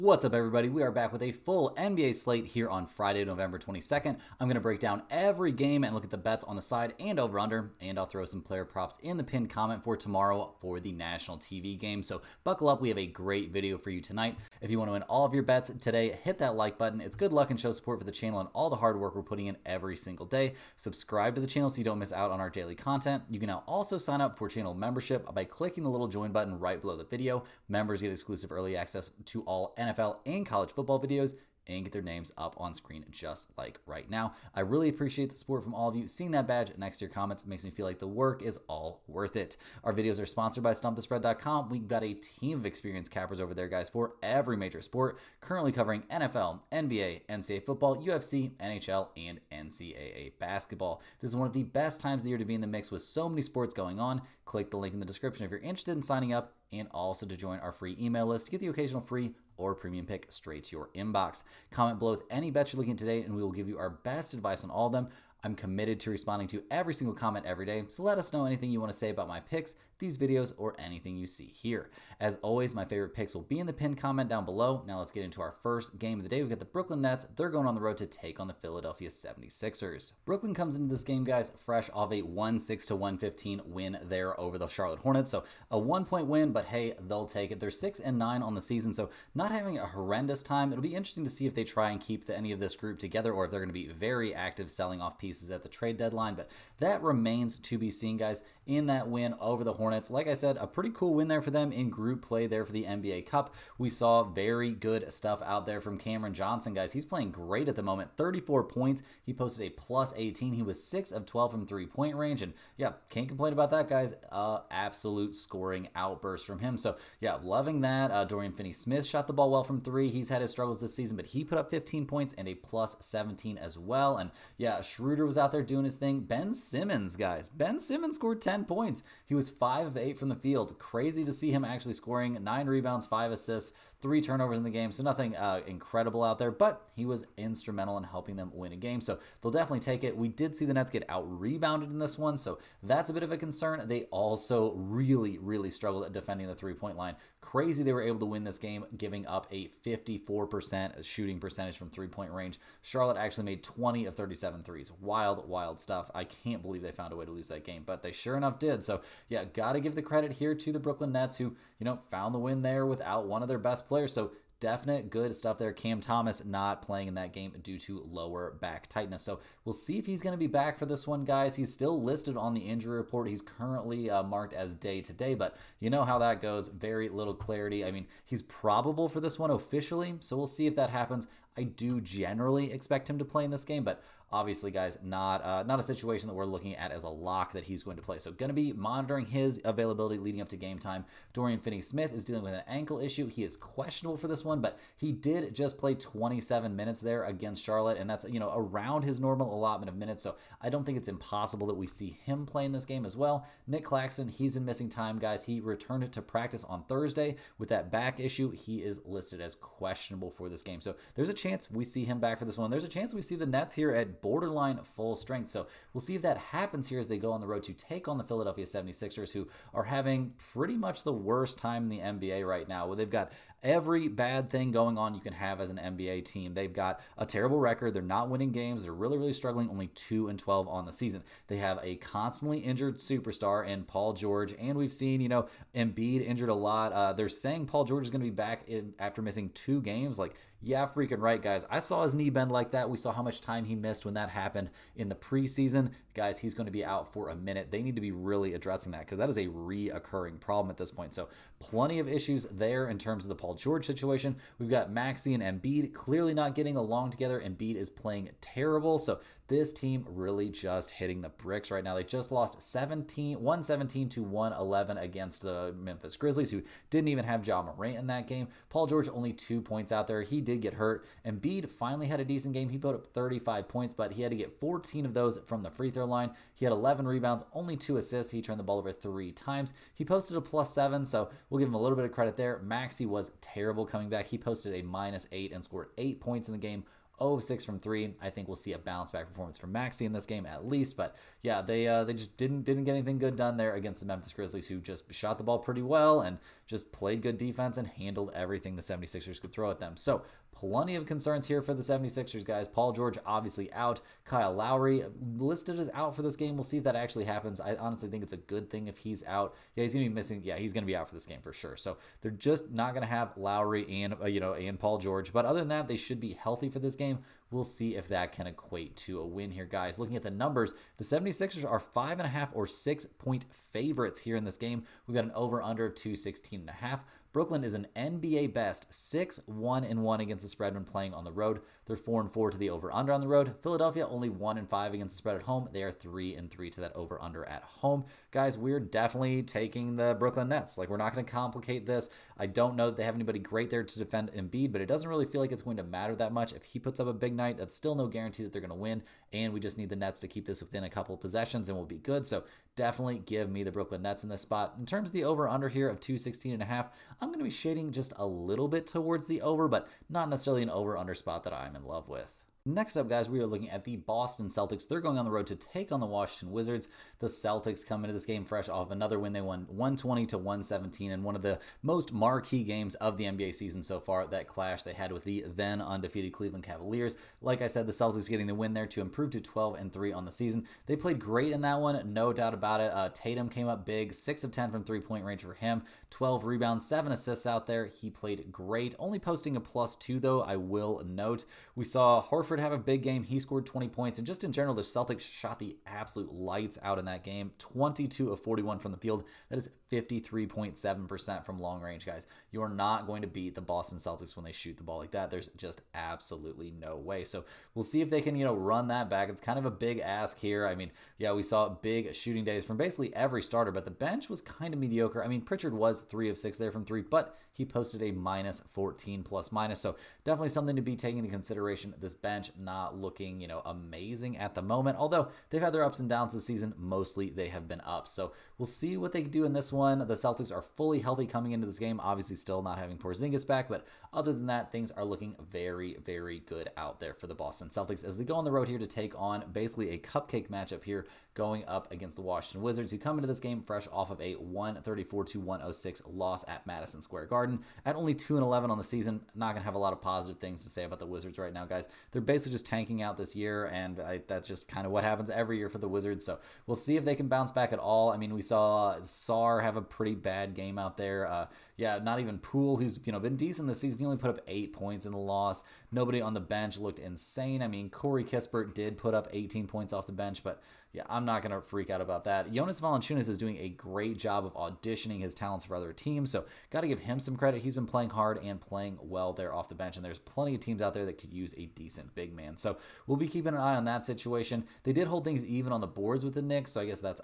What's up, everybody? We are back with a full NBA slate here on Friday, November 22nd. I'm going to break down every game and look at the bets on the side and over-under, and I'll throw some player props in the pinned comment for tomorrow for the national TV game. So buckle up. We have a great video for you tonight. If you want to win all of your bets today, hit that like button. It's good luck and show support for the channel and all the hard work we're putting in every single day. Subscribe to the channel so you don't miss out on our daily content. You can now also sign up for channel membership by clicking the little join button right below the video. Members get exclusive early access to all NFL and college football videos and get their names up on screen just like right now. I really appreciate the support from all of you. Seeing that badge next to your comments makes me feel like the work is all worth it. Our videos are sponsored by StumpTheSpread.com. We've got a team of experienced cappers over there, guys, for every major sport, currently covering NFL, NBA, NCAA football, UFC, NHL, and NCAA basketball. This is one of the best times of the year to be in the mix with so many sports going on. Click the link in the description if you're interested in signing up, and also to join our free email list to get the occasional free or premium pick straight to your inbox. Comment below with any bets you're looking at today, and we will give you our best advice on all of them. I'm committed to responding to every single comment every day, so let us know anything you want to say about my picks, these videos, or anything you see here. As always, my favorite picks will be in the pinned comment down below. Now let's get into our first game of the day. We've got the Brooklyn Nets. They're going on the road to take on the Philadelphia 76ers. Brooklyn comes into this game, guys, fresh off a 106-115 win there over the Charlotte Hornets. So a 1-point win, but hey, they'll take it. They're 6-9 on the season, so not having a horrendous time. It'll be interesting to see if they try and keep any of this group together or if they're going to be very active selling off pieces at the trade deadline, but that remains to be seen, guys, in that win over the Hornets. Like I said, a pretty cool win there for them in group play there for the NBA Cup. We saw very good stuff out there from Cameron Johnson, guys. He's playing great at the moment. 34 points. He posted a plus 18. He was 6 of 12 from three-point range, and yeah, can't complain about that, guys. Absolute scoring outburst from him. So yeah, loving that. Dorian Finney-Smith shot the ball well from three. He's had his struggles this season, but he put up 15 points and a plus 17 as well. And yeah, Schroeder was out there doing his thing. Ben Simmons, guys. Ben Simmons scored 10 points. He was 5 of 8 from the field. Crazy to see him actually scoring 9 rebounds, 5 assists, 3 turnovers in the game. So nothing incredible out there, but he was instrumental in helping them win a game. So they'll definitely take it. We did see the Nets get out-rebounded in this one, so that's a bit of a concern. They also really struggled at defending the three-point line. Crazy they were able to win this game, giving up a 54% shooting percentage from three-point range. Charlotte actually made 20 of 37 threes. Wild stuff. I can't believe they found a way to lose that game, but they sure enough did. So yeah, got to give the credit here to the Brooklyn Nets who, found the win there without one of their best players. So definite good stuff there. Cam Thomas not playing in that game due to lower back tightness. So we'll see if he's going to be back for this one, guys. He's still listed on the injury report. He's currently marked as day-to-day, but you know how that goes. Very little clarity. I mean, he's probable for this one officially, so we'll see if that happens. I do generally expect him to play in this game, but obviously, guys, not a situation that we're looking at as a lock that he's going to play. So going to be monitoring his availability leading up to game time. Dorian Finney-Smith is dealing with an ankle issue. He is questionable for this one, but he did just play 27 minutes there against Charlotte, and that's, around his normal allotment of minutes. So I don't think it's impossible that we see him play in this game as well. Nick Claxton, he's been missing time, guys. He returned to practice on Thursday with that back issue. He is listed as questionable for this game. So there's a chance we see him back for this one. There's a chance we see the Nets here at borderline full strength. So we'll see if that happens here as they go on the road to take on the Philadelphia 76ers, who are having pretty much the worst time in the NBA right now. Well, they've got every bad thing going on you can have as an NBA team. They've got a terrible record. They're not winning games. They're really struggling, only 2-12 on the season. They have a constantly injured superstar in Paul George, and we've seen, Embiid injured a lot. They're saying Paul George is going to be back after missing 2 games. Like, yeah, freaking right, guys. I saw his knee bend like that. We saw how much time he missed when that happened in the preseason. Guys, he's going to be out for a minute. They need to be really addressing that because that is a reoccurring problem at this point. So plenty of issues there in terms of the Paul George situation. We've got Maxey and Embiid clearly not getting along together. Embiid is playing terrible. So this team really just hitting the bricks right now. They just lost 117 to 111 against the Memphis Grizzlies, who didn't even have Ja Morant in that game. Paul George only 2 points out there. He did get hurt. Embiid finally had a decent game. He put up 35 points, but he had to get 14 of those from the free throw line. He had 11 rebounds, only 2 assists. He turned the ball over 3 times. He posted a +7, so we'll give him a little bit of credit there. Maxey was terrible coming back. He posted a -8 and scored 8 points in the game. 0 of 6 from 3. I think we'll see a bounce back performance from Maxey in this game at least. But yeah, they just didn't get anything good done there against the Memphis Grizzlies, who just shot the ball pretty well and just played good defense and handled everything the 76ers could throw at them. So plenty of concerns here for the 76ers, guys. Paul George obviously out. Kyle Lowry listed as out for this game. We'll see if that actually happens. I honestly think it's a good thing if he's out. Yeah, he's going to be missing. Yeah, he's going to be out for this game for sure. So they're just not going to have Lowry and, and Paul George. But other than that, they should be healthy for this game. We'll see if that can equate to a win here, guys. Looking at the numbers, the 76ers are 5.5 or 6-point favorites here in this game. We've got an over-under of 216.5. Brooklyn is an NBA best 6-1-1 against the spread when playing on the road. They're 4-4 to the over/under on the road. Philadelphia only 1-5 against the spread at home. They are 3-3 to that over/under at home. Guys, we're definitely taking the Brooklyn Nets. Like, we're not going to complicate this. I don't know that they have anybody great there to defend Embiid, but it doesn't really feel like it's going to matter that much. If he puts up a big night, that's still no guarantee that they're going to win, and we just need the Nets to keep this within a couple of possessions, and we'll be good. So definitely give me the Brooklyn Nets in this spot. In terms of the over/under here of 216.5, I'm going to be shading just a little bit towards the over, but not necessarily an over/under spot that I'm in love with. Next up, guys, we are looking at the Boston Celtics. They're going on the road to take on the Washington Wizards. The Celtics come into this game fresh off another win. They won 120-117 in one of the most marquee games of the NBA season so far. That clash they had with the then undefeated Cleveland Cavaliers. Like I said, the Celtics getting the win there to improve to 12-3 on the season. They played great in that one, no doubt about it. Tatum came up big, 6 of 10 from three-point range for him, 12 rebounds, 7 assists out there. He played great, only posting a +2 though, I will note. We saw Horford have a big game. He scored 20 points, and just in general, the Celtics shot the absolute lights out in that game. 22 of 41 from the field. That is 53.7% from long range, guys. You are not going to beat the Boston Celtics when they shoot the ball like that. There's just absolutely no way. So we'll see if they can, run that back. It's kind of a big ask here. I mean, yeah, we saw big shooting days from basically every starter, but the bench was kind of mediocre. I mean, Pritchard was 3 of 6 there from 3, but he posted a -14 ±. So definitely something to be taken into consideration. This bench not looking, amazing at the moment. Although they've had their ups and downs this season, mostly they have been up. So we'll see what they do in this one. The Celtics are fully healthy coming into this game. Obviously still not having Porzingis back, but other than that, things are looking very, very good out there for the Boston Celtics as they go on the road here to take on basically a cupcake matchup here, going up against the Washington Wizards, who come into this game fresh off of a 134-106 loss at Madison Square Garden. At only 2-11 on the season, not going to have a lot of positive things to say about the Wizards right now, guys. They're basically just tanking out this year, and that's just kind of what happens every year for the Wizards. So we'll see if they can bounce back at all. I mean, we saw Sarr have a pretty bad game out there. Yeah, not even Poole, who's been decent this season. He only put up 8 points in the loss. Nobody on the bench looked insane. I mean, Corey Kispert did put up 18 points off the bench, but yeah, I'm not going to freak out about that. Jonas Valanciunas is doing a great job of auditioning his talents for other teams, so got to give him some credit. He's been playing hard and playing well there off the bench, and there's plenty of teams out there that could use a decent big man. So we'll be keeping an eye on that situation. They did hold things even on the boards with the Knicks, so I guess that's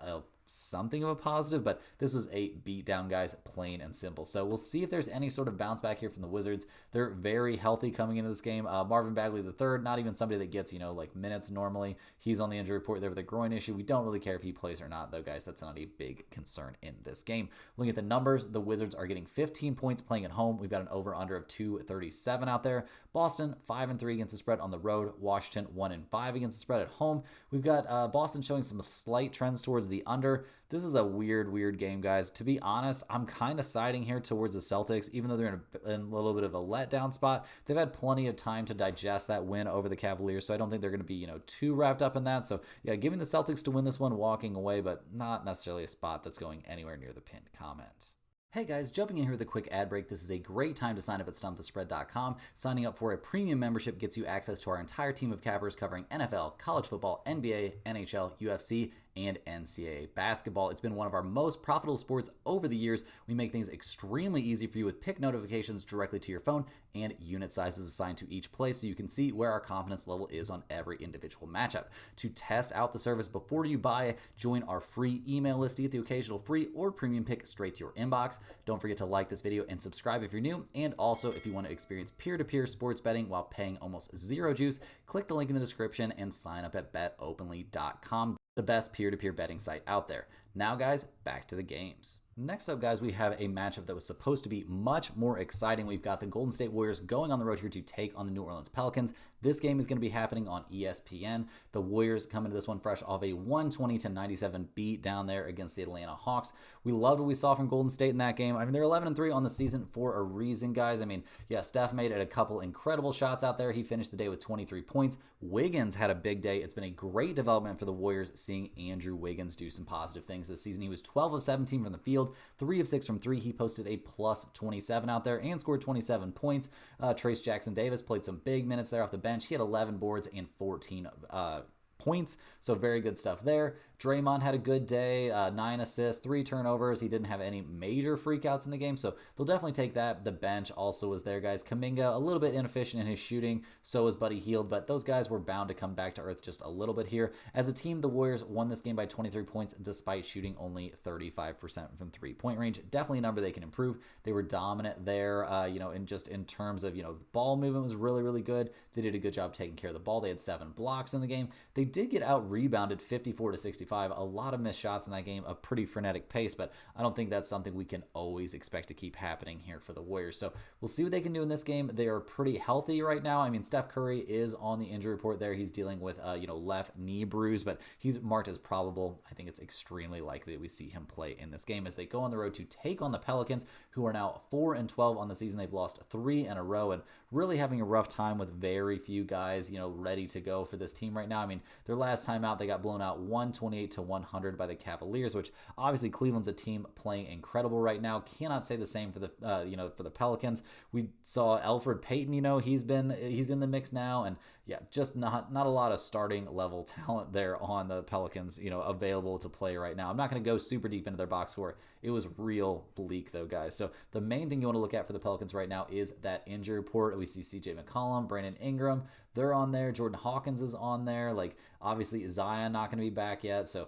something of a positive, but this was a beatdown, guys, plain and simple. So we'll see if there's any sort of bounce back here from the Wizards. They're very healthy coming into this game. Marvin Bagley III, not even somebody that gets, like minutes normally. He's on the injury report there with a groin issue. We don't really care if he plays or not, though, guys. That's not a big concern in this game. Looking at the numbers, the Wizards are getting 15 points playing at home. We've got an over-under of 237 out there. Boston, 5-3 against the spread on the road. Washington, 1-5 against the spread at home. We've got Boston showing some slight trends towards the under. This is a weird game, guys. To be honest, I'm kind of siding here towards the Celtics, even though they're in a little bit of a letdown spot. They've had plenty of time to digest that win over the Cavaliers, so I don't think they're going to be, too wrapped up in that. So, yeah, giving the Celtics to win this one, walking away, but not necessarily a spot that's going anywhere near the pinned comment. Hey guys, jumping in here with a quick ad break. This is a great time to sign up at stumpthespread.com. Signing up for a premium membership gets you access to our entire team of cappers covering NFL, college football, NBA, NHL, UFC, and NCAA basketball. It's been one of our most profitable sports over the years. We make things extremely easy for you with pick notifications directly to your phone and unit sizes assigned to each play so you can see where our confidence level is on every individual matchup. To test out the service before you buy, join our free email list to get the occasional free or premium pick straight to your inbox. Don't forget to like this video and subscribe if you're new. And also, if you want to experience peer-to-peer sports betting while paying almost zero juice, click the link in the description and sign up at betopenly.com. The best peer-to-peer betting site out there. Now, guys, back to the games. Next up, guys, we have a matchup that was supposed to be much more exciting. We've got the Golden State Warriors going on the road here to take on the New Orleans Pelicans. This game is going to be happening on ESPN. The Warriors come into this one fresh off a 120-97 beat down there against the Atlanta Hawks. We loved what we saw from Golden State in that game. I mean, they're 11-3 on the season for a reason, guys. I mean, yeah, Steph made it a couple incredible shots out there. He finished the day with 23 points. Wiggins had a big day. It's been a great development for the Warriors seeing Andrew Wiggins do some positive things this season. He was 12 of 17 from the field, 3 of 6 from 3. He posted a plus 27 out there and scored 27 points. Trace Jackson-Davis played some big minutes there off the bench. He had 11 boards and 14 points, so very good stuff there. Draymond had a good day, 9 assists, 3 turnovers. He didn't have any major freakouts in the game, so they'll definitely take that. The bench also was there, guys. Kuminga, a little bit inefficient in his shooting, so was Buddy Hield, but those guys were bound to come back to earth just a little bit here. As a team, the Warriors won this game by 23 points despite shooting only 35% from three-point range. Definitely a number they can improve. They were dominant there, in terms of, ball movement was really, really good. They did a good job taking care of the ball. They had 7 blocks in the game. They did get out-rebounded 54-65. A lot of missed shots in that game, a pretty frenetic pace, but I don't think that's something we can always expect to keep happening here for the Warriors. So we'll see what they can do in this game. They are pretty healthy right now. I mean, Steph Curry is on the injury report there. He's dealing with, left knee bruise, but he's marked as probable. I think it's extremely likely that we see him play in this game as they go on the road to take on the Pelicans, who are now 4-12 on the season. They've lost 3 in a row and really having a rough time with very few guys, ready to go for this team right now. I mean, their last time out, they got blown out 128-100 by the Cavaliers, which obviously Cleveland's a team playing incredible right now. Cannot say the same for the for the Pelicans. We saw Elfrid Payton, he's in the mix now, and yeah, just not a lot of starting level talent there on the Pelicans, available to play right now. I'm not going to go super deep into their box score. It was real bleak though, guys. So the main thing you want to look at for the Pelicans right now is that injury report. We see CJ McCollum, Brandon Ingram, they're on there. Jordan Hawkins is on there. Like, obviously Zion not going to be back yet. So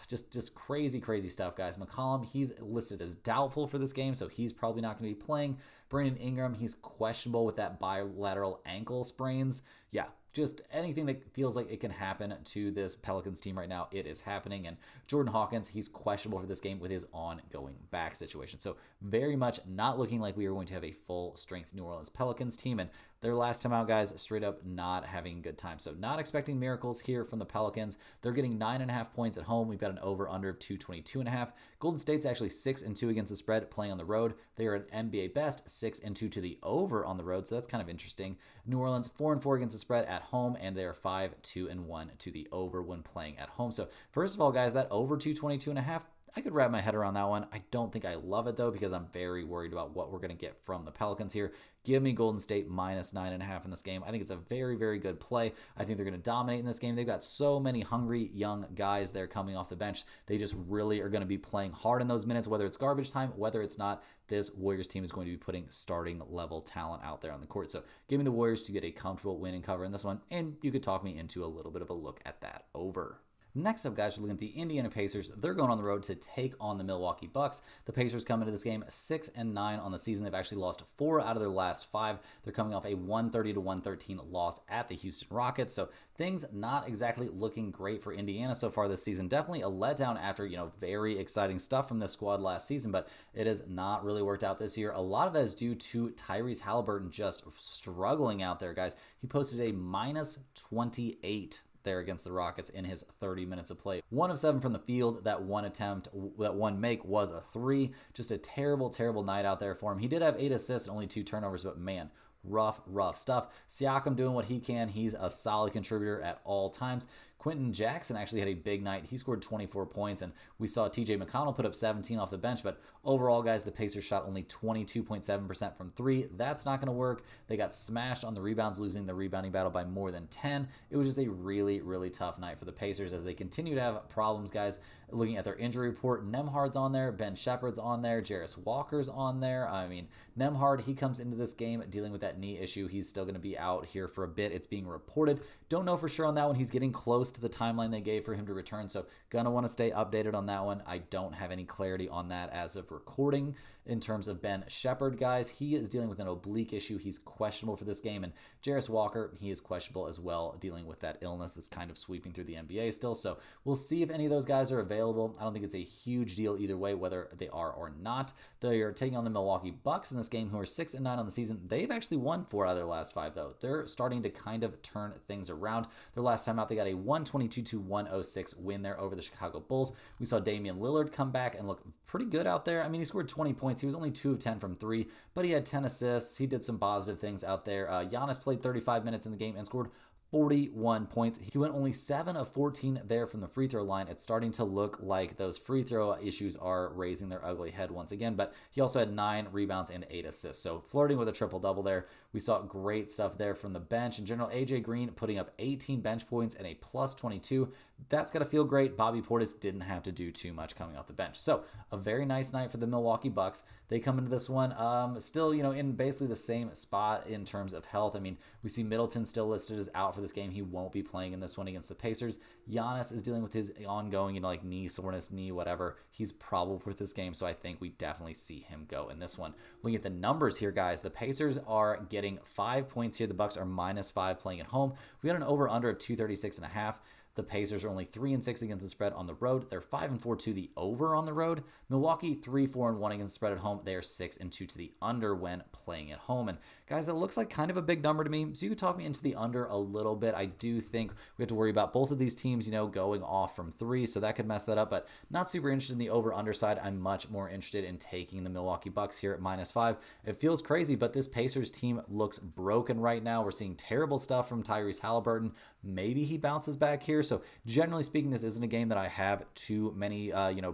just crazy stuff, guys. McCollum, he's listed as doubtful for this game, so he's probably not going to be playing. Brandon Ingram, he's questionable with that bilateral ankle sprains. Yeah, just anything that feels like it can happen to this Pelicans team right now, it is happening. And Jordan Hawkins, he's questionable for this game with his ongoing back situation. So very much not looking like we are going to have a full-strength New Orleans Pelicans team. And their last time out, guys, straight up not having a good time. So not expecting miracles here from the Pelicans. They're getting 9.5 points at home. We've got an over-under of 222.5. Golden State's actually 6-2 against the spread playing on the road. They are an NBA best 6-2 to the over on the road, so that's kind of interesting. New Orleans 4-4 against the spread at home, and they are 5-2-1 to the over when playing at home. So first of all, guys, that over 222.5, I could wrap my head around that one. I don't think I love it, though, because I'm very worried about what we're going to get from the Pelicans here. Give me Golden State minus 9.5 in this game. I think it's a very, very good play. I think they're going to dominate in this game. They've got so many hungry young guys there coming off the bench. They just really are going to be playing hard in those minutes, whether it's garbage time, whether it's not. This Warriors team is going to be putting starting level talent out there on the court. So give me the Warriors to get a comfortable win and cover in this one, and you could talk me into a little bit of a look at that over. Next up, guys, we're looking at the Indiana Pacers. They're going on the road to take on the Milwaukee Bucks. The Pacers come into this game 6-9 on the season. They've actually lost 4 out of their last 5. They're coming off a 130-113 loss at the Houston Rockets. So things not exactly looking great for Indiana so far this season. Definitely a letdown after, very exciting stuff from this squad last season, but it has not really worked out this year. A lot of that is due to Tyrese Halliburton just struggling out there, guys. He posted a minus 28 there against the Rockets in his 30 minutes of play. 1 of 7 from the field. That one make was a 3. Just a terrible night out there for him. He did have 8 assists and only 2 turnovers, but man, rough stuff. Siakam doing what he can. He's a solid contributor at all times. Quentin Jackson actually had a big night. He scored 24 points, and we saw TJ McConnell put up 17 off the bench, but overall, guys, the Pacers shot only 22.7% from 3. That's not going to work. They got smashed on the rebounds, losing the rebounding battle by more than 10. It was just a really tough night for the Pacers as they continue to have problems, guys. Looking at their injury report, Nembhard's on there, Ben Shepherd's on there, Jarris Walker's on there. I mean, Nembhard, he comes into this game dealing with that knee issue. He's still going to be out here for a bit. It's being reported. Don't know for sure on that one. He's getting close to the timeline they gave for him to return, so gonna want to stay updated on that one. I don't have any clarity on that as of recording. in terms of Ben Shepherd, guys. He is dealing with an oblique issue. He's questionable for this game. And Jarris Walker, he is questionable as well, dealing with that illness that's kind of sweeping through the NBA still. So we'll see if any of those guys are available. I don't think it's a huge deal either way, whether they are or not. They are taking on the Milwaukee Bucks in this game, who are 6-9 on the season. They've actually won 4 out of their last 5, though. They're starting to kind of turn things around. Their last time out, they got a 122-106 win there over the Chicago Bulls. We saw Damian Lillard come back and look pretty good out there. I mean, he scored 20 points. He was only 2 of 10 from 3, but he had 10 assists. He did some positive things out there. Giannis played 35 minutes in the game and scored 41 points. He went only 7 of 14 there from the free throw line. It's starting to look like those free throw issues are raising their ugly head once again, but he also had 9 rebounds and 8 assists. So flirting with a triple-double there. We saw great stuff there from the bench. In general, AJ Green putting up 18 bench points and a plus 22. That's got to feel great. Bobby Portis didn't have to do too much coming off the bench. So a very nice night for the Milwaukee Bucks. They come into this one still, in basically the same spot in terms of health. I mean, we see Middleton still listed as out for this game. He won't be playing in this one against the Pacers. Giannis is dealing with his ongoing, knee soreness, knee, whatever. He's probable for this game, so I think we definitely see him go in this one. Looking at the numbers here, guys, the Pacers are getting 5 points here. The Bucks are -5 playing at home. We got an over-under of 236.5. The Pacers are only 3-6 against the spread on the road. They're 5-4 to the over on the road. Milwaukee 3-4-1 against the spread at home. They are 6-2 to the under when playing at home. And guys, that looks like kind of a big number to me. So you could talk me into the under a little bit. I do think we have to worry about both of these teams, going off from 3, so that could mess that up. But not super interested in the over/under side. I'm much more interested in taking the Milwaukee Bucks here at -5. It feels crazy, but this Pacers team looks broken right now. We're seeing terrible stuff from Tyrese Halliburton. Maybe he bounces back here. So generally speaking, this isn't a game that I have too many,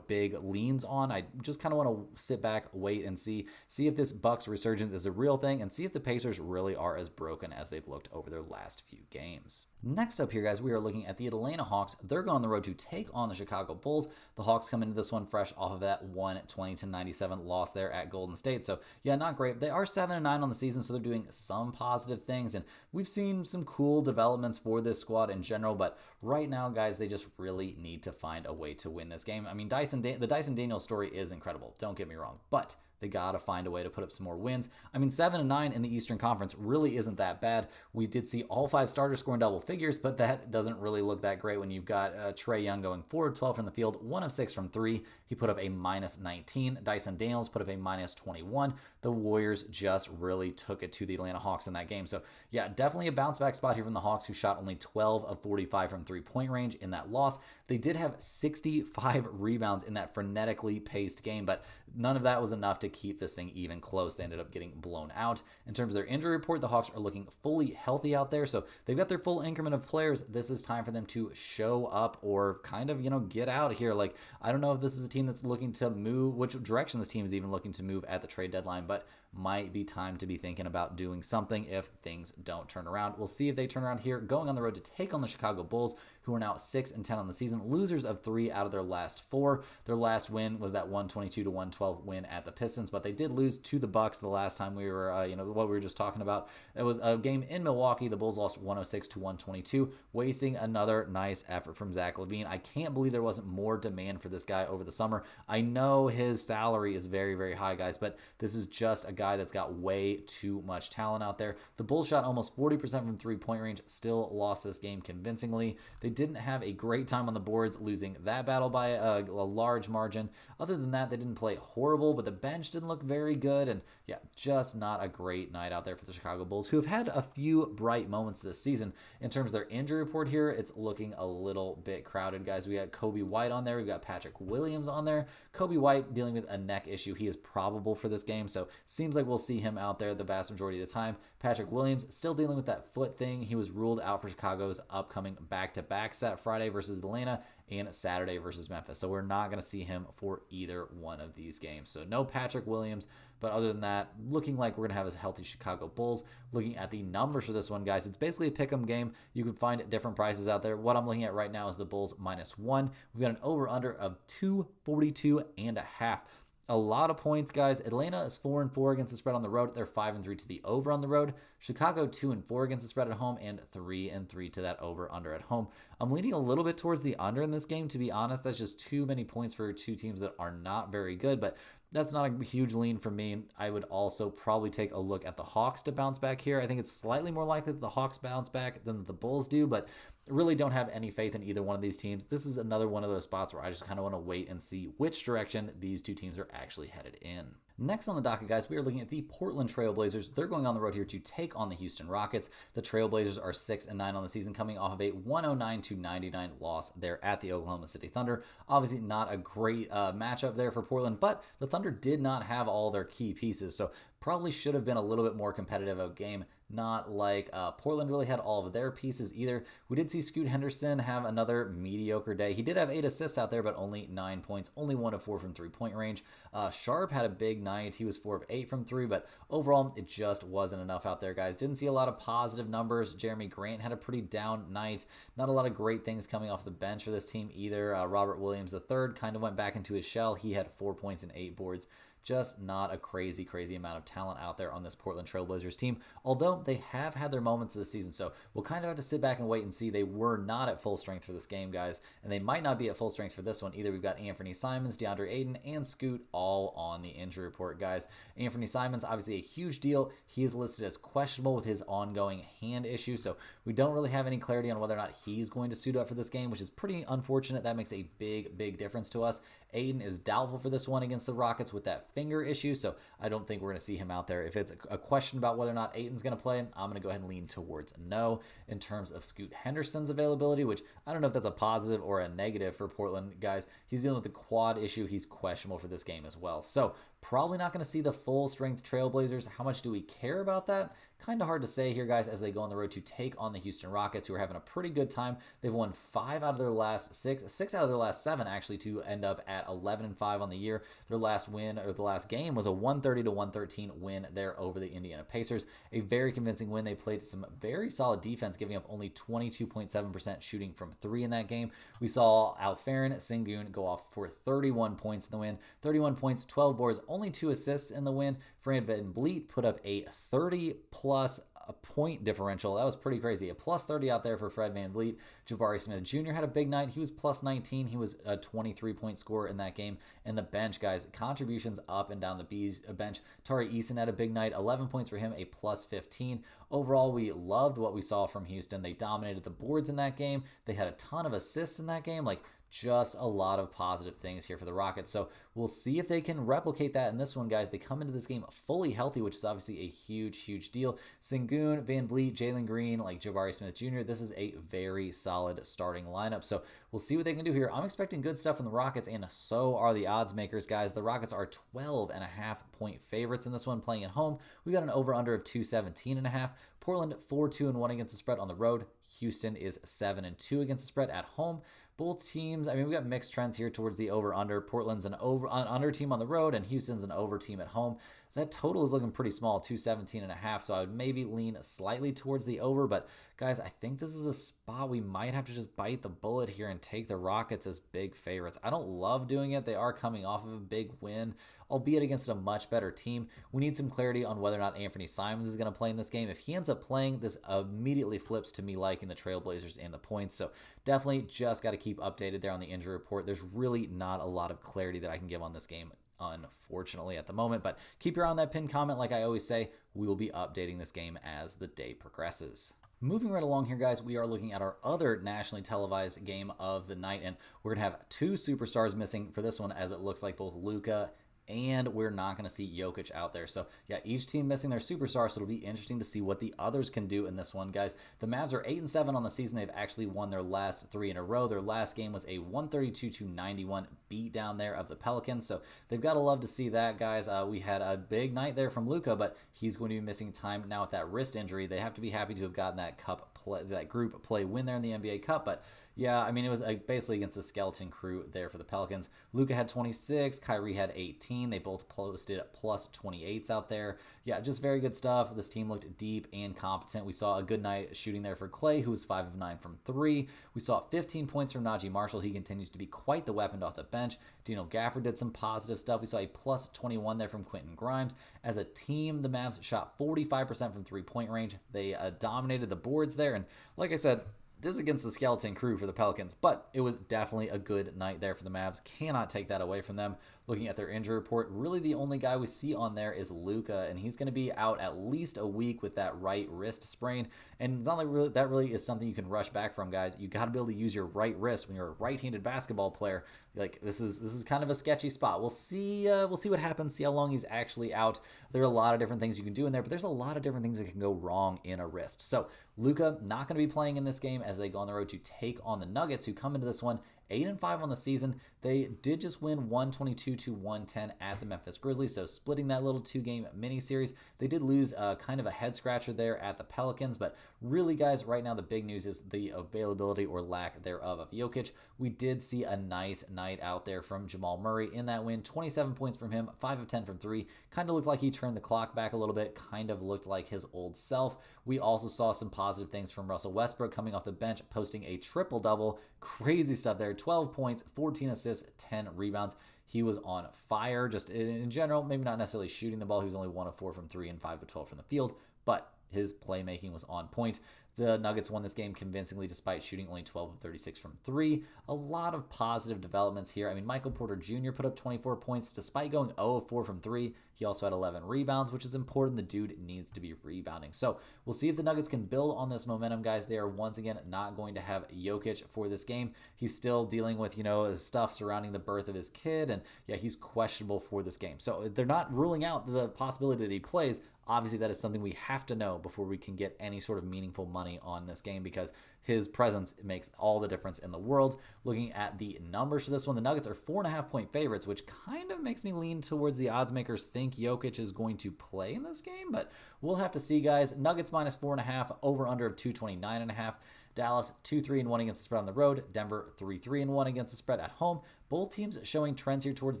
big leans on. I just kind of want to sit back, wait, and see if this Bucks resurgence is a real thing, and see if the Pacers really are as broken as they've looked over their last few games. Next up here, guys, we are looking at the Atlanta Hawks. They're going on the road to take on the Chicago Bulls. The Hawks come into this one fresh off of that 120-97 loss there at Golden State. So, yeah, not great. They are 7-9 on the season, so they're doing some positive things. And we've seen some cool developments for this squad in general. But right now, guys, they just really need to find a way to win this game. I mean, the Dyson Daniels story is incredible. Don't get me wrong. But they got to find a way to put up some more wins. I mean, 7-9 in the Eastern Conference really isn't that bad. We did see all 5 starters scoring double figures, but that doesn't really look that great when you've got Trae Young going 4 of 12 from the field, 1 of 6 from 3. He put up a -19. Dyson Daniels put up a -21. The Warriors just really took it to the Atlanta Hawks in that game. So, yeah, definitely a bounce back spot here from the Hawks, who shot only 12 of 45 from three-point range in that loss. They did have 65 rebounds in that frenetically paced game, but none of that was enough to keep this thing even close. They ended up getting blown out. In terms of their injury report, the Hawks are looking fully healthy out there, so they've got their full increment of players. This is time for them to show up or kind of, get out of here. Like, I don't know if this is a team that's looking to move, which direction this team is even looking to move at the trade deadline, but might be time to be thinking about doing something if things don't turn around. We'll see if they turn around here, going on the road to take on the Chicago Bulls, who are now 6-10 on the season, losers of 3 out of their last 4. Their last win was that 122-112 win at the Pistons, but they did lose to the Bucks the last time we were, what we were just talking about. It was a game in Milwaukee. The Bulls lost 106-122, wasting another nice effort from Zach LaVine. I can't believe there wasn't more demand for this guy over the summer. I know his salary is very, very high, guys, but this is just a guy that's got way too much talent out there. The Bulls shot almost 40% from three-point range, still lost this game convincingly. They didn't have a great time on the boards, losing that battle by a large margin. Other than that, they didn't play horrible, but the bench didn't look very good. And yeah, just not a great night out there for the Chicago Bulls, who have had a few bright moments this season. In terms of their injury report here, it's looking a little bit crowded, guys. We got Kobe White on there. We've got Patrick Williams on there. Kobe White dealing with a neck issue. He is probable for this game, so seems like we'll see him out there the vast majority of the time. Patrick Williams still dealing with that foot thing. He was ruled out for Chicago's upcoming back-to-back set Friday versus Atlanta and Saturday versus Memphis. So we're not going to see him for either one of these games. So no Patrick Williams, but other than that, looking like we're going to have a healthy Chicago Bulls. Looking at the numbers for this one, guys, it's basically a pick'em game. You can find different prices out there. What I'm looking at right now is the Bulls -1. We've got an over-under of 242.5. A lot of points, guys. Atlanta is 4-4 against the spread on the road. They're 5-3 to the over on the road. Chicago 2-4 against the spread at home and 3-3 to that over/under at home. I'm leaning a little bit towards the under in this game, to be honest. That's just too many points for two teams that are not very good, but That's not a huge lean for me. I would also probably take a look at the Hawks to bounce back here. I think it's slightly more likely that the Hawks bounce back than the Bulls do, but really don't have any faith in either one of these teams. This is another one of those spots where I just kind of want to wait and see which direction these two teams are actually headed in. Next on the docket, guys, we are looking at the Portland Trailblazers. They're going on the road here to take on the Houston Rockets. The Trailblazers are 6-9 on the season, coming off of a 109-99 loss there at the Oklahoma City Thunder. Obviously not a great matchup there for Portland, but the Thunder did not have all their key pieces, so probably should have been a little bit more competitive of a game. Not like Portland really had all of their pieces either. We did see Scoot Henderson have another mediocre day. He did have 8 assists out there, but only 9 points, only 1 of 4 from three-point range. Sharp had a big night. He was 4 of 8 from 3, but overall, it just wasn't enough out there, guys. Didn't see a lot of positive numbers. Jeremy Grant had a pretty down night. Not a lot of great things coming off the bench for this team either. Robert Williams III kind of went back into his shell. He had 4 points and 8 boards. Just not a crazy amount of talent out there on this Portland Trailblazers team, although they have had their moments this season. So we'll kind of have to sit back and wait and see. They were not at full strength for this game, guys, and they might not be at full strength for this one either. We've got Anthony Simons, DeAndre Ayton, and Scoot all on the injury report, guys. Anthony Simons, obviously a huge deal. He is listed as questionable with his ongoing hand issue, so we don't really have any clarity on whether or not he's going to suit up for this game, which is pretty unfortunate. That makes a big difference to us. Ayton is doubtful for this one against the Rockets with that finger issue, so I don't think we're going to see him out there. If it's a question about whether or not Ayton's going to play, I'm going to go ahead and lean towards no. In terms of Scoot Henderson's availability, which I don't know if that's a positive or a negative for Portland, guys, he's dealing with the quad issue. He's questionable for this game as well. So probably not going to see the full strength Trailblazers. How much do we care about that? Kind of hard to say here, guys, as they go on the road to take on the Houston Rockets, who are having a pretty good time. They've won 5 out of their last 6 out of their last 7, actually, to end up at 11-5 on the year. Their last win, or the last game, was a 130-113 win there over the Indiana Pacers. A very convincing win. They played some very solid defense, giving up only 22.7% shooting from 3 in that game. We saw Alperen Sengun go off for 31 points in the win. 31 points, 12 boards, only 2 assists in the win. Fred VanVleet put up a 30-plus point differential. That was pretty crazy. A plus 30 out there for Fred VanVleet. Jabari Smith Jr. had a big night. He was plus 19. He was a 23-point scorer in that game. And the bench, guys, contributions up and down the bench. Tari Eason had a big night. 11 points for him, a plus 15. Overall, we loved what we saw from Houston. They dominated the boards in that game. They had a ton of assists in that game. Just a lot of positive things here for the Rockets. So we'll see if they can replicate that in this one, guys. They come into this game fully healthy, which is obviously a huge deal. Sengun, VanVleet, Jalen Green, Jabari Smith Jr., this is a very solid starting lineup. So we'll see what they can do here. I'm expecting good stuff from the Rockets, and so are the odds makers, guys. The Rockets are 12.5-point favorites in this one, playing at home. We got an over-under of 217.5. Portland 4-2-1 against the spread on the road. Houston is 7-2 against the spread at home. Both teams, we got mixed trends here towards the over-under. Portland's an under team on the road, and Houston's an over team at home. That total is looking pretty small, 217.5, so I would maybe lean slightly towards the over. But, guys, I think this is a spot we might have to just bite the bullet here and take the Rockets as big favorites. I don't love doing it. They are coming off of a big win, albeit against a much better team. We need some clarity on whether or not Anthony Simons is going to play in this game. If he ends up playing, this immediately flips to me liking the Trailblazers and the points. So definitely just got to keep updated there on the injury report. There's really not a lot of clarity that I can give on this game, unfortunately, at the moment. But keep your eye on that pinned comment. Like I always say, we will be updating this game as the day progresses. Moving right along here, guys, we are looking at our other nationally televised game of the night, and we're going to have 2 superstars missing for this one, as it looks like both Luka and we're not going to see Jokic out there. So, yeah, each team missing their superstar, so it'll be interesting to see what the others can do in this one, guys. The Mavs are 8-7 on the season. They've actually won their last 3 in a row. Their last game was a 132-91 beatdown there of the Pelicans, so they've got to love to see that, guys. We had a big night there from Luka, but he's going to be missing time now with that wrist injury. They have to be happy to have gotten that group play win there in the NBA Cup, but yeah, it was basically against the skeleton crew there for the Pelicans. Luka had 26, Kyrie had 18. They both posted plus 28s out there. Yeah, just very good stuff. This team looked deep and competent. We saw a good night shooting there for Clay, who was 5 of 9 from 3. We saw 15 points from Najee Marshall. He continues to be quite the weapon off the bench. Dino Gafford did some positive stuff. We saw a plus 21 there from Quentin Grimes. As a team, the Mavs shot 45% from three-point range. They dominated the boards there, and like I said, this is against the skeleton crew for the Pelicans, but it was definitely a good night there for the Mavs. Cannot take that away from them. looking at their injury report, really the only guy we see on there is Luka, and he's going to be out at least a week with that right wrist sprain. And it's not like that really is something you can rush back from, guys. You got to be able to use your right wrist when you're a right-handed basketball player. Like this is kind of a sketchy spot. We'll see what happens. See how long he's actually out. There are a lot of different things you can do in there, but there's a lot of different things that can go wrong in a wrist. So Luka not going to be playing in this game as they go on the road to take on the Nuggets, who come into this one 8-5 on the season. They did just win 122-110 at the Memphis Grizzlies, so splitting that little 2-game mini series. They did lose kind of a head scratcher there at the Pelicans, but really, guys, right now the big news is the availability or lack thereof of Jokic. We did see a nice night out there from Jamal Murray in that win. 27 points from him, 5 of 10 from 3. Kind of looked like he turned the clock back a little bit, kind of looked like his old self. We also saw some positive things from Russell Westbrook coming off the bench, posting a triple-double. Crazy stuff there. 12 points, 14 assists, 10 rebounds. He was on fire just in general, maybe not necessarily shooting the ball. He was only 1 of 4 from 3 and 5 of 12 from the field, but his playmaking was on point. The Nuggets won this game convincingly despite shooting only 12 of 36 from 3. A lot of positive developments here. I mean, Michael Porter Jr. put up 24 points despite going 0 of 4 from 3. He also had 11 rebounds, which is important. The dude needs to be rebounding. So we'll see if the Nuggets can build on this momentum, guys. They are once again not going to have Jokic for this game. He's still dealing with, his stuff surrounding the birth of his kid. And yeah, he's questionable for this game. So they're not ruling out the possibility that he plays. Obviously, that is something we have to know before we can get any sort of meaningful money on this game, because his presence makes all the difference in the world. Looking at the numbers for this one, the Nuggets are 4.5-point favorites, which kind of makes me lean towards the odds makers think Jokic is going to play in this game, but we'll have to see, guys. Nuggets minus 4.5, over under of 229.5. Dallas 2-3-1 against the spread on the road. Denver 3-3-1 against the spread at home. Both teams showing trends here towards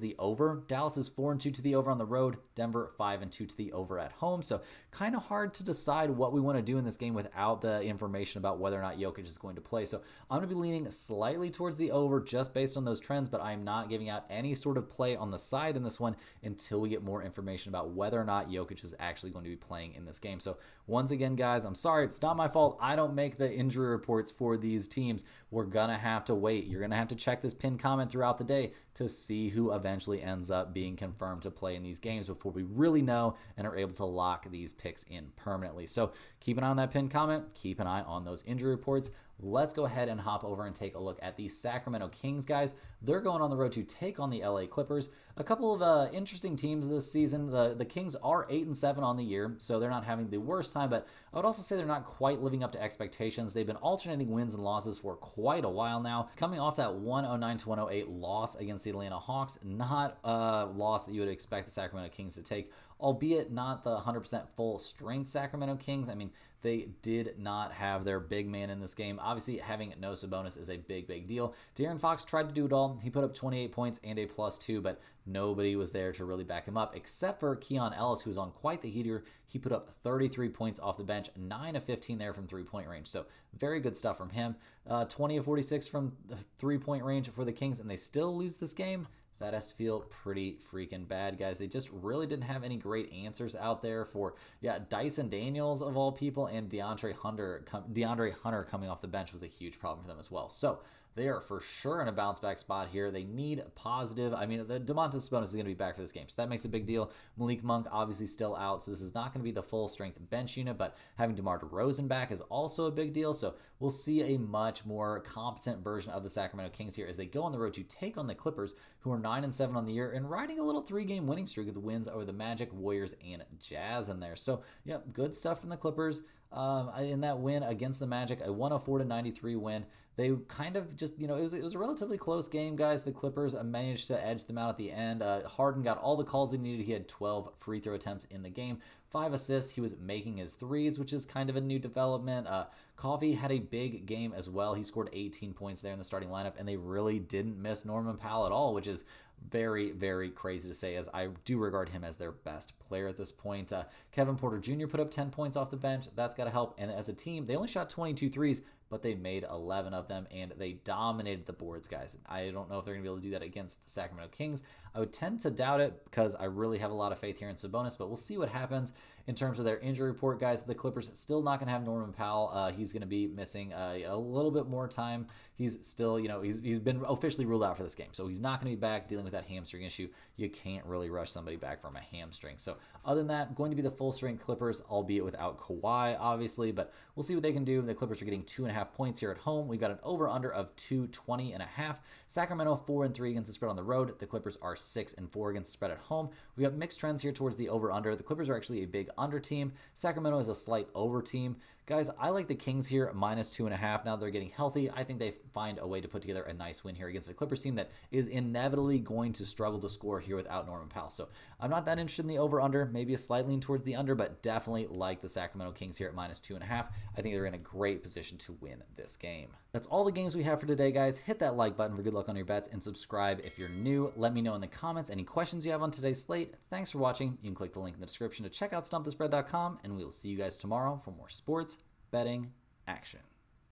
the over. Dallas is 4-2 to the over on the road. Denver 5-2 to the over at home. So kind of hard to decide what we want to do in this game without the information about whether or not Jokic is going to play. So I'm going to be leaning slightly towards the over just based on those trends, but I'm not giving out any sort of play on the side in this one until we get more information about whether or not Jokic is actually going to be playing in this game. So once again, guys, I'm sorry. It's not my fault. I don't make the injury reports for these teams. We're going to have to wait. You're going to have to check this pinned comment throughout the day to see who eventually ends up being confirmed to play in these games before we really know and are able to lock these picks in permanently. So keep an eye on that pinned comment. Keep an eye on those injury reports. Let's go ahead and hop over and take a look at the Sacramento Kings, guys. They're going on the road to take on the LA Clippers. A couple of interesting teams this season. The Kings are 8-7 on the year, so they're not having the worst time, but I would also say they're not quite living up to expectations. They've been alternating wins and losses for quite a while now. Coming off that 109-108 loss against the Atlanta Hawks, not a loss that you would expect the Sacramento Kings to take, albeit not the 100% full strength Sacramento Kings. I mean, they did not have their big man in this game. Obviously, having no Sabonis is a big deal. De'Aaron Fox tried to do it all. He put up 28 points and a +2, but nobody was there to really back him up, except for Keon Ellis, who was on quite the heater. He put up 33 points off the bench, 9 of 15 there from three-point range. So very good stuff from him. 20 of 46 from the three-point range for the Kings, and they still lose this game. That has to feel pretty freaking bad, guys. They just really didn't have any great answers out there for, Dyson Daniels of all people, and DeAndre Hunter coming off the bench was a huge problem for them as well. So they are for sure in a bounce back spot here. They need positive. I mean, the Domantas Sabonis is going to be back for this game, so that makes a big deal. Malik Monk obviously still out, so this is not going to be the full strength bench unit, but having DeMar DeRozan back is also a big deal. So we'll see a much more competent version of the Sacramento Kings here as they go on the road to take on the Clippers, who are 9-7 on the year and riding a little 3-game winning streak with the wins over the Magic, Warriors, and Jazz in there. So yeah, good stuff from the Clippers. In that win against the Magic, a 104-93 win. They kind of just, it was a relatively close game, guys. The Clippers managed to edge them out at the end. Harden got all the calls he needed. He had 12 free throw attempts in the game, 5 assists. He was making his threes, which is kind of a new development. Coffee had a big game as well. He scored 18 points there in the starting lineup, and they really didn't miss Norman Powell at all, which is very crazy to say, as I do regard him as their best player at this point. Kevin Porter Jr. put up 10 points off the bench. That's got to help. And as a team, they only shot 22 threes, but they made 11 of them, and they dominated the boards, guys. I don't know if they're going to be able to do that against the Sacramento Kings. I would tend to doubt it because I really have a lot of faith here in Sabonis, but we'll see what happens. In terms of their injury report, guys, the Clippers still not going to have Norman Powell. He's going to be missing a little bit more time. He's still, he's been officially ruled out for this game, so he's not going to be back dealing with that hamstring issue. You can't really rush somebody back from a hamstring. So other than that, going to be the full-strength Clippers, albeit without Kawhi, obviously, but we'll see what they can do. The Clippers are getting 2.5 points here at home. We've got an over-under of 220.5. Sacramento 4-3 against the spread on the road. The Clippers are 6-4 against the spread at home. We got mixed trends here towards the over-under. The Clippers are actually a big under team. Sacramento is a slight over team. Guys, I like the Kings here at -2.5. Now they're getting healthy. I think they find a way to put together a nice win here against the Clippers team that is inevitably going to struggle to score here without Norman Powell. So I'm not that interested in the over-under. Maybe a slight lean towards the under, but definitely like the Sacramento Kings here at -2.5. I think they're in a great position to win this game. That's all the games we have for today, guys. Hit that like button for good luck on your bets and subscribe if you're new. Let me know in the comments any questions you have on today's slate. Thanks for watching. You can click the link in the description to check out StumpTheSpread.com, and we will see you guys tomorrow for more sports betting action.